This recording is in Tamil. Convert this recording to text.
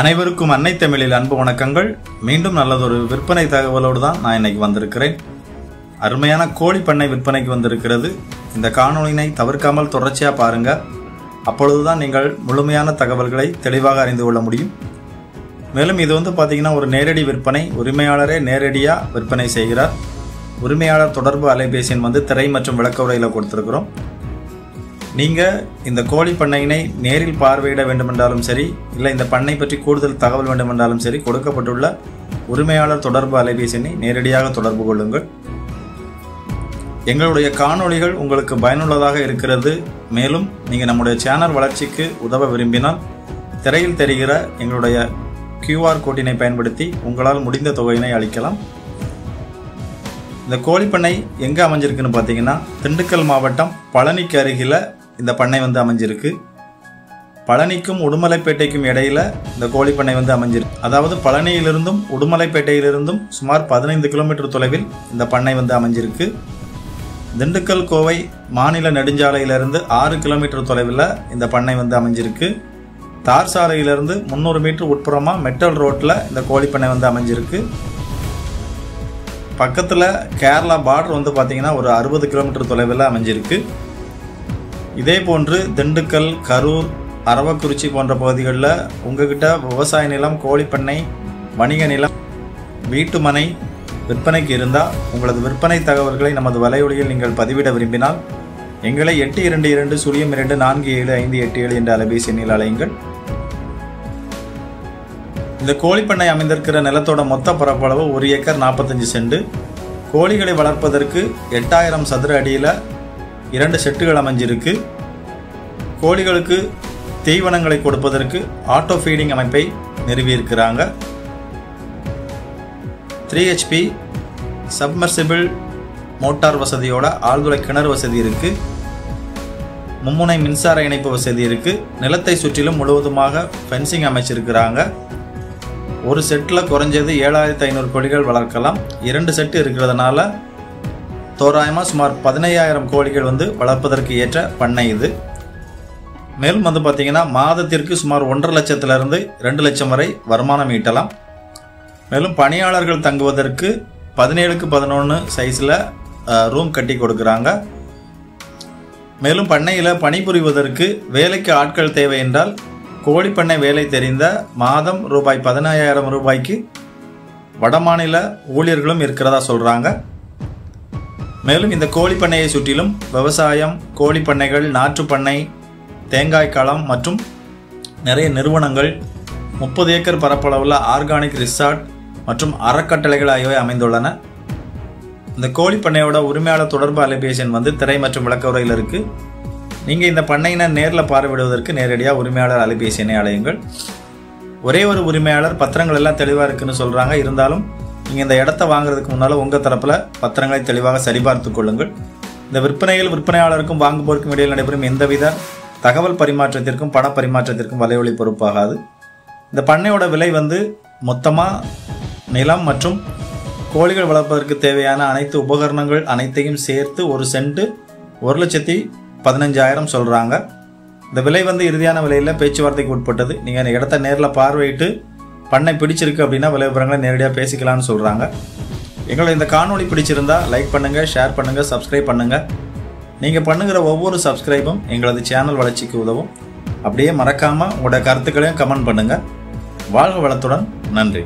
அனைவருக்கும் அன்னை தமிழில் அன்பு வணக்கங்கள். மீண்டும் நல்லதொரு விற்பனை தகவலோடு தான் நான் இன்னைக்கு வந்திருக்கிறேன். அருமையான கோழி பண்ணை விற்பனைக்கு வந்திருக்கிறது. இந்த காணொளியினை தவிர்க்காமல் தொடர்ச்சியாக பாருங்க. அப்பொழுதுதான் நீங்கள் முழுமையான தகவல்களை தெளிவாக அறிந்து கொள்ள முடியும். மேலும் இது பார்த்தீங்கன்னா ஒரு நேரடி விற்பனை. உரிமையாளரே நேரடியாக விற்பனை செய்கிறார். உரிமையாளர் தொடர்பு அலைபேசியின் திரை மற்றும் விளக்க உரையில் கொடுத்திருக்கிறோம். நீங்கள் இந்த கோழி பண்ணையினை நேரில் பார்வையிட வேண்டுமென்றாலும் சரி, இல்லை இந்த பண்ணை பற்றி கூடுதல் தகவல் வேண்டுமென்றாலும் சரி, கொடுக்கப்பட்டுள்ள உரிமையாளர் தொடர்பு அலைபேசியினை நேரடியாக தொடர்பு கொள்ளுங்கள். எங்களுடைய காணொளிகள் உங்களுக்கு பயனுள்ளதாக இருக்கிறது. மேலும் நீங்கள் நம்முடைய சேனல் வளர்ச்சிக்கு உதவ விரும்பினால் திரையில் தெரிகிற எங்களுடைய QR கோட்டினை பயன்படுத்தி உங்களால் முடிந்த தொகையினை அளிக்கலாம். இந்த கோழி பண்ணை எங்கே அமைஞ்சிருக்குன்னு பார்த்தீங்கன்னா, திண்டுக்கல் மாவட்டம் பழனிக்கு அருகில் இந்த பண்ணை அமைஞ்சிருக்கு. பழனிக்கும் உடுமலைப்பேட்டைக்கும் இடையில இந்த கோழி பண்ணை அமைஞ்சிருக்கு. அதாவது பழனியிலிருந்தும் உடுமலைப்பேட்டையிலிருந்தும் சுமார் 15 கிலோமீட்டர் தொலைவில் இந்த பண்ணை அமைஞ்சிருக்கு. திண்டுக்கல் கோவை மாநில நெடுஞ்சாலையிலிருந்து 6 கிலோமீட்டர் தொலைவில் இந்த பண்ணை அமைஞ்சிருக்கு. தார் சாலையிலிருந்து 300 மீட்டர் உட்புறமாக மெட்டல் ரோட்டில் இந்த கோழி பண்ணை அமைஞ்சிருக்கு. பக்கத்தில் கேரளா பார்டர் பார்த்தீங்கன்னா ஒரு 60 கிலோமீட்டர் தொலைவில் அமைஞ்சிருக்கு. இதே போன்று திண்டுக்கல், கரூர், அரவக்குறிச்சி போன்ற பகுதிகளில் உங்ககிட்ட விவசாய நிலம், கோழிப்பண்ணை, வணிக நிலம், வீட்டு மனை விற்பனைக்கு இருந்தால் உங்களது விற்பனை தகவல்களை நமது வலையொலியில் நீங்கள் பதிவிட விரும்பினால் எங்களை 8220247587 என்ற அலைபேசி எண்ணில் அழையுங்கள். இந்த கோழிப்பண்ணை அமைந்திருக்கிற நிலத்தோட மொத்த பரப்பளவு 1 ஏக்கர் 45 சென்ட். கோழிகளை வளர்ப்பதற்கு 8000 சதுர அடியில் 2 செட்டுகள் அமைஞ்சிருக்கு. கோழிகளுக்கு தீவனங்களை கொடுப்பதற்கு ஆட்டோ ஃபீடிங் அமைப்பை நிறுவியிருக்கிறாங்க. 3 HP சப்மர்சிபிள் மோட்டார் வசதியோட ஆழ்துளை கிணறு வசதி இருக்கு. மும்முனை மின்சார இணைப்பு வசதி இருக்கு. நிலத்தை சுற்றிலும் முழுவதுமாக ஃபென்சிங் அமைச்சிருக்கிறாங்க. ஒரு செட்டில் குறைஞ்சது 7500 கோழிகள் வளர்க்கலாம். 2 செட்டு இருக்கிறதுனால தோராயமாக சுமார் 15000 கோழிகள் வளர்ப்பதற்கு ஏற்ற பண்ணை இது. மேலும் பார்த்தீங்கன்னா மாதத்திற்கு சுமார் 1.5 லட்சத்திலிருந்து 2 லட்சம் வரை வருமானம் ஈட்டலாம். மேலும் பணியாளர்கள் தங்குவதற்கு 17க்கு 11 சைஸில் ரூம் கட்டி கொடுக்குறாங்க. மேலும் பண்ணையில் பணிபுரிவதற்கு வேலைக்கு ஆட்கள் தேவை என்றால் கோழிப்பண்ணை வேலை தெரிந்த மாதம் ரூபாய் 15000 ரூபாய்க்கு வடமாநில ஊழியர்களும் இருக்கிறதா சொல்கிறாங்க. மேலும் இந்த கோழிப்பண்ணையை சுற்றிலும் விவசாயம், கோழிப்பண்ணைகள், நாற்றுப்பண்ணை, தேங்காய் களம் மற்றும் நிறைய நிறுவனங்கள், 30 ஏக்கர் பரப்பளவுள்ள ஆர்கானிக் ரிசார்ட் மற்றும் அறக்கட்டளைகள் ஆகியவை அமைந்துள்ளன. இந்த கோழிப்பண்ணையோட உரிமையாளர் தொடர்பு அலைபேசி எண் திரை மற்றும் விளக்க உரையில் இருக்குது. நீங்கள் இந்த பண்ணையினை நேரில் பார்வையிடுவதற்கு நேரடியாக உரிமையாளர் அலைபேசி எண்ணை அழையுங்கள். ஒரே ஒரு உரிமையாளர் பத்திரங்கள் எல்லாம் தெளிவாக இருக்குன்னு சொல்கிறாங்க. இருந்தாலும் நீங்கள் இந்த இடத்த வாங்குறதுக்கு முன்னால் உங்கள் தரப்பில் பத்திரங்களை தெளிவாக சரிபார்த்து கொள்ளுங்கள். இந்த விற்பனையில் விற்பனையாளருக்கும் வாங்குவோருக்கும் இடையில் நடைபெறும் எந்தவித தகவல் பரிமாற்றத்திற்கும் பண பரிமாற்றத்திற்கும் வலையொலி பொறுப்பாகாது. இந்த பண்ணையோட விலை மொத்தமாக நிலம் மற்றும் கோழிகள் வளர்ப்பதற்கு தேவையான அனைத்து உபகரணங்கள் அனைத்தையும் சேர்த்து ஒரு சென்ட் 1,15,000 சொல்கிறாங்க. இந்த விலை இறுதியான விலையில் பேச்சுவார்த்தைக்கு உட்பட்டது. நீங்கள் இந்த இடத்த நேரில் பார்வையிட்டு பண்ணை பிடிச்சிருக்கு அப்படின்னா விலை விவரங்களை நேரடியாக பேசிக்கலாம்னு சொல்கிறாங்க. எங்களோட இந்த காணொளி பிடிச்சிருந்தா லைக் பண்ணுங்கள், ஷேர் பண்ணுங்கள், சப்ஸ்கிரைப் பண்ணுங்கள். நீங்கள் பண்ணுகிற ஒவ்வொரு சப்ஸ்கிரைபும் எங்களது சேனல் வளர்ச்சிக்கு உதவும். அப்படியே மறக்காமல் உங்களோட கருத்துக்களையும் கமெண்ட் பண்ணுங்கள். வாழ்க வளத்துடன். நன்றி.